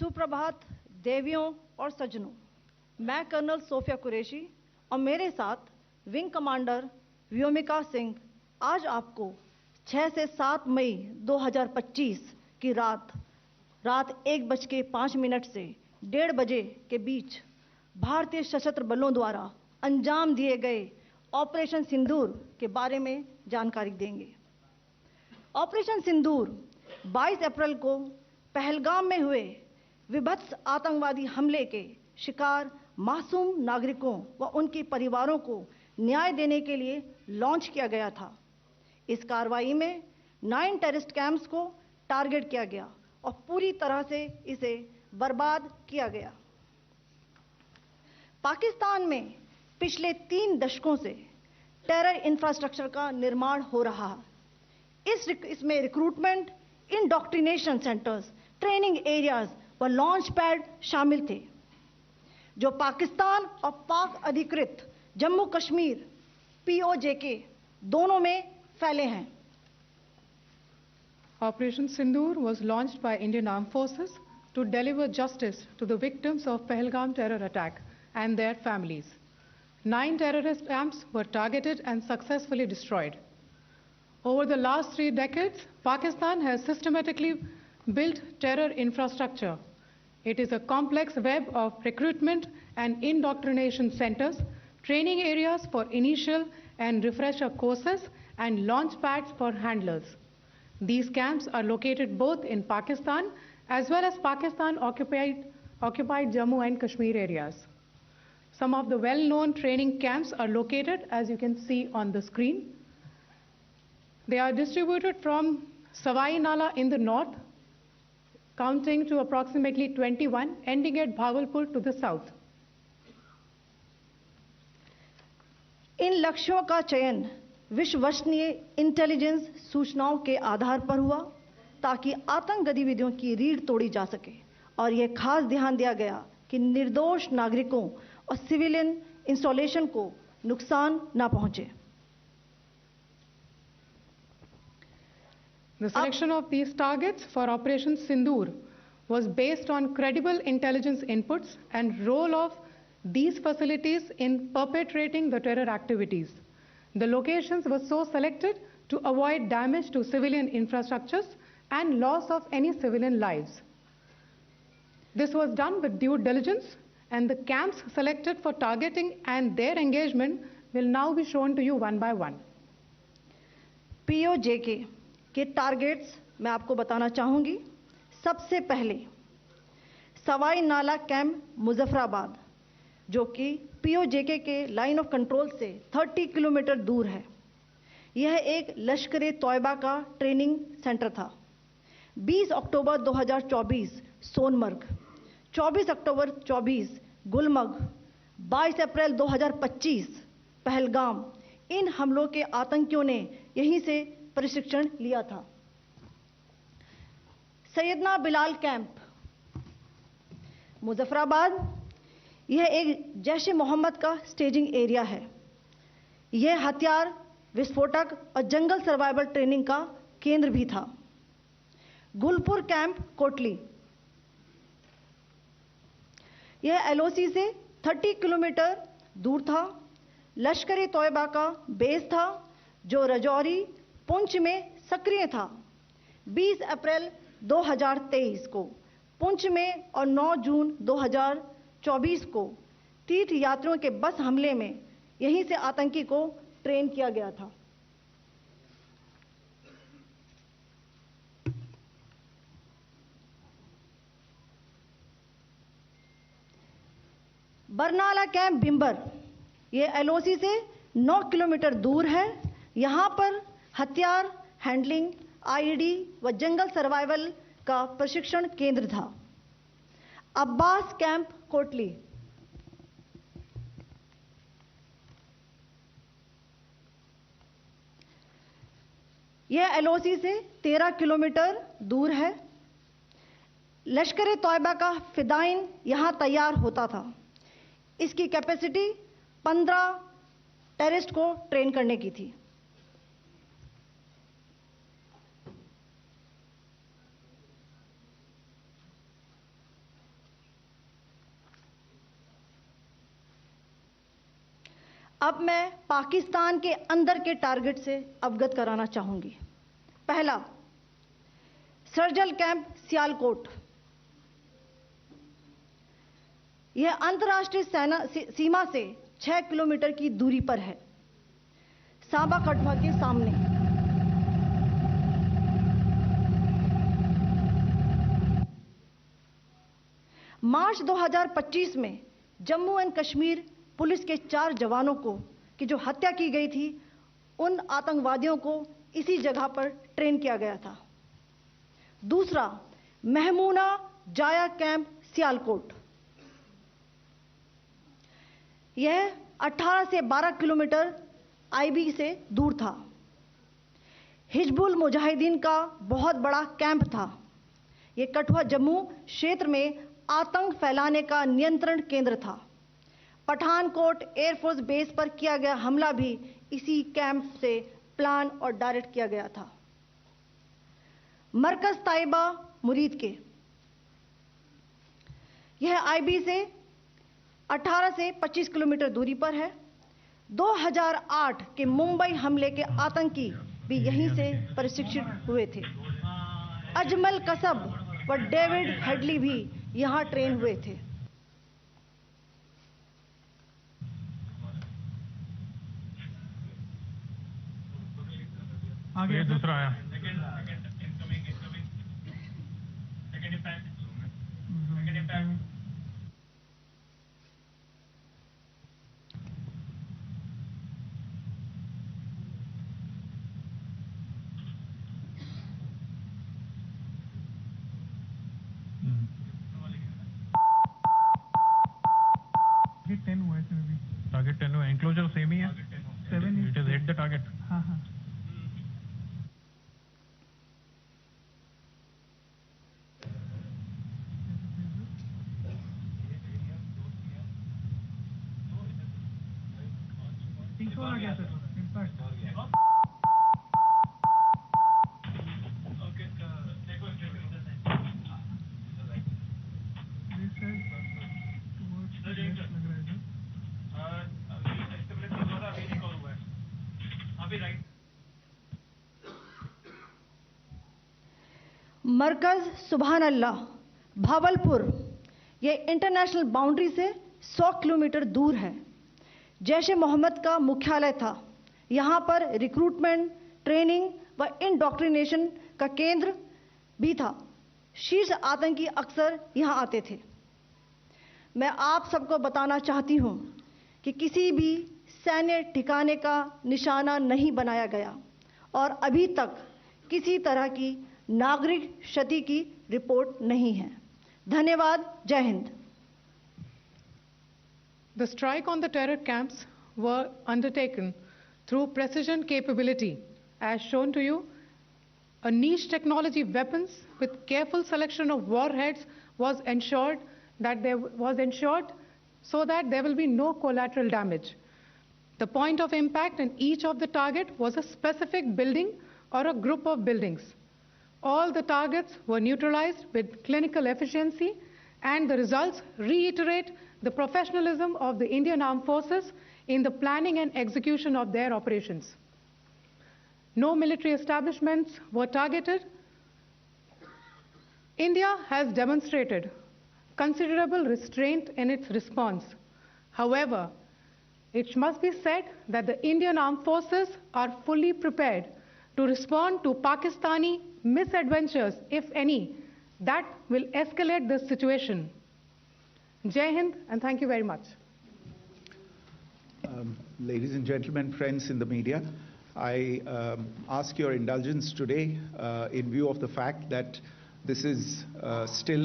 सुप्रभात देवियों और सज्जनों, मैं कर्नल सोफिया कुरैशी और मेरे साथ विंग कमांडर व्योमिका सिंह आज आपको 6 से 7 मई 2025 की रात 1:05 से 1:30 बजे के बीच भारतीय सशस्त्र बलों द्वारा अंजाम दिए गए ऑपरेशन सिंदूर के बारे में जानकारी देंगे। ऑपरेशन सिंदूर 22 अप्रैल को पहलगाम में हुए विभत्स आतंकवादी हमले के शिकार मासूम नागरिकों व उनके परिवारों को न्याय देने के लिए लॉन्च किया गया था। इस कार्रवाई में 9 टेररिस्ट कैंप्स को टारगेट किया गया और पूरी तरह से इसे बर्बाद किया गया। पाकिस्तान में पिछले 3 दशकों से टेरर इंफ्रास्ट्रक्चर का निर्माण हो रहा है। इसमें recruitment, indoctrination centres, training areas व लॉन्च पैड शामिल थे, जो पाकिस्तान और पाक अधिकृत जम्मू कश्मीर POJK दोनों में फैले हैं। Operation Sindoor was launched by Indian Armed Forces to deliver justice to the victims of Pahalgam terror attack and their families. 9 terrorist camps were targeted and successfully destroyed. Over the last 3 decades, Pakistan has systematically built terror infrastructure. It is a complex web of recruitment and indoctrination centers, training areas for initial and refresher courses, and launch pads for handlers. These camps are located both in Pakistan as well as Pakistan-occupied Jammu and Kashmir areas. Some of the well-known training camps are located, as you can see on the screen. They are distributed from Savai Nala in the north, counting to approximately 21, ending at Bhagalpur to the south. इन लक्ष्यों का चयन विश्वसनीय intelligence सूचनाओं के आधार पर हुआ ताकि आतंक गतिविधियों की रीढ़ तोड़ी जा सके, और यह खास ध्यान दिया गया कि निर्दोष नागरिकों और सिविलियन इंस्टॉलेशन को नुकसान न पहुंचे। The selection of these targets for Operation Sindoor was based on credible intelligence inputs and role of these facilities in perpetrating the terror activities. The locations were so selected to avoid damage to civilian infrastructures and loss of any civilian lives. This was done with due diligence, and the camps selected for targeting and their engagement will now be shown to you one by one. POJK के targets मैं आपको बताना चाहूंगी। सबसे पहले सवाई नाला camp Muzaffarabad, जो कि POJK के लाइन ऑफ कंट्रोल से 30 किलोमीटर दूर है। यह एक लश्कर-ए-तौयबा का ट्रेनिंग सेंटर था। 20 अक्टूबर 2024 सोनमर्ग, 24 अक्टूबर 24 गुलमर्ग, 22 अप्रैल 2025 पहलगाम, इन हमलों के आतंकियों ने यहीं से प्रशिक्षण लिया था। सैयदना बिलाल कैंप मुजफ्फराबाद, यह एक जैश-ए मोहम्मद का स्टेजिंग एरिया है। यह हथियार, विस्फोटक और जंगल सर्वाइवल ट्रेनिंग का केंद्र भी था। गुलपुर कैंप कोटली, यह LOC से 30 किलोमीटर दूर था। लश्कर-ए-तौयबा का बेस था, जो रजौरी पुंछ में सक्रिय था। 20 अप्रैल 2023 को पुंछ में और 9 जून 2024 को तीर्थ यात्रियों के बस हमले में यहीं से आतंकी को ट्रेन किया गया था। बरनाला कैंप बिंबर, यह LOC से 9 किलोमीटर दूर है। यहां पर हथियार, हैंडलिंग, IED व जंगल सर्वाइवल का प्रशिक्षण केंद्र था। अब्बास कैंप कोटली, यह LOC से 13 किलोमीटर दूर है। लश्कर-ए-तौयबा का फिदाइन यहां तैयार होता था। इसकी कैपेसिटी 15 टेररिस्ट को ट्रेन करने की थी। अब मैं पाकिस्तान के अंदर के टारगेट से अवगत कराना चाहूंगी। पहला, सर्जिकल कैंप सियालकोट। यह अंतर्राष्ट्रीय सीमा से 6 किलोमीटर की दूरी पर है, सांबा कठुआ के सामने। मार्च 2025 में जम्मू एंड कश्मीर पुलिस के 4 जवानों की जो हत्या की गई थी, उन आतंकवादियों को इसी जगह पर ट्रेन किया गया था। दूसरा, महमूना जाया कैंप सियालकोट। यह 18 से 12 किलोमीटर आईबी से दूर था। हिजबुल मुजाहिदीन का बहुत बड़ा कैंप था। यह कठुआ जम्मू क्षेत्र में आतंक फैलाने का नियंत्रण केंद्र था। पठानकोट एयरफोर्स बेस पर किया गया हमला भी इसी कैंप से प्लान और डायरेक्ट किया गया था। मरकज ताइबा मुरीद के, यह आईबी से 18 से 25 किलोमीटर दूरी पर है। 2008 के मुंबई हमले के आतंकी भी यहीं से प्रशिक्षित हुए थे। अजमल कसब व डेविड हेडली भी यहां ट्रेन हुए थे। आगे दूसरा आया। टारगेट 10 हुआ, एंक्लोजर सेम ही है। 7 it is hit the target. हाँ हाँ। आ गया सर, इम्पैक्ट। मरकज सुभान अल्लाह भावलपुर, यह इंटरनेशनल बाउंड्री से 100 किलोमीटर दूर है। जैश ए मोहम्मद का मुख्यालय था। यहाँ पर रिक्रूटमेंट, ट्रेनिंग व इंडॉक्ट्रिनेशन का केंद्र भी था। शीर्ष आतंकी अक्सर यहाँ आते थे। मैं आप सबको बताना चाहती हूँ कि किसी भी सैन्य ठिकाने का निशाना नहीं बनाया गया और अभी तक किसी तरह की नागरिक क्षति की रिपोर्ट नहीं है। धन्यवाद। जय Hind. The strike on the terror camps were undertaken through precision capability, as shown to you. A niche technology weapons with careful selection of warheads was ensured so that there will be no collateral damage. The point of impact in each of the target was a specific building or a group of buildings. All the targets were neutralized with clinical efficiency, and the results reiterate the professionalism of the Indian Armed Forces in the planning and execution of their operations. No military establishments were targeted. India has demonstrated considerable restraint in its response. However, it must be said that the Indian Armed Forces are fully prepared to respond to Pakistani misadventures, if any, that will escalate this situation. Jai Hind, and thank you very much. Ladies and gentlemen, friends in the media, I ask your indulgence today in view of the fact that this is still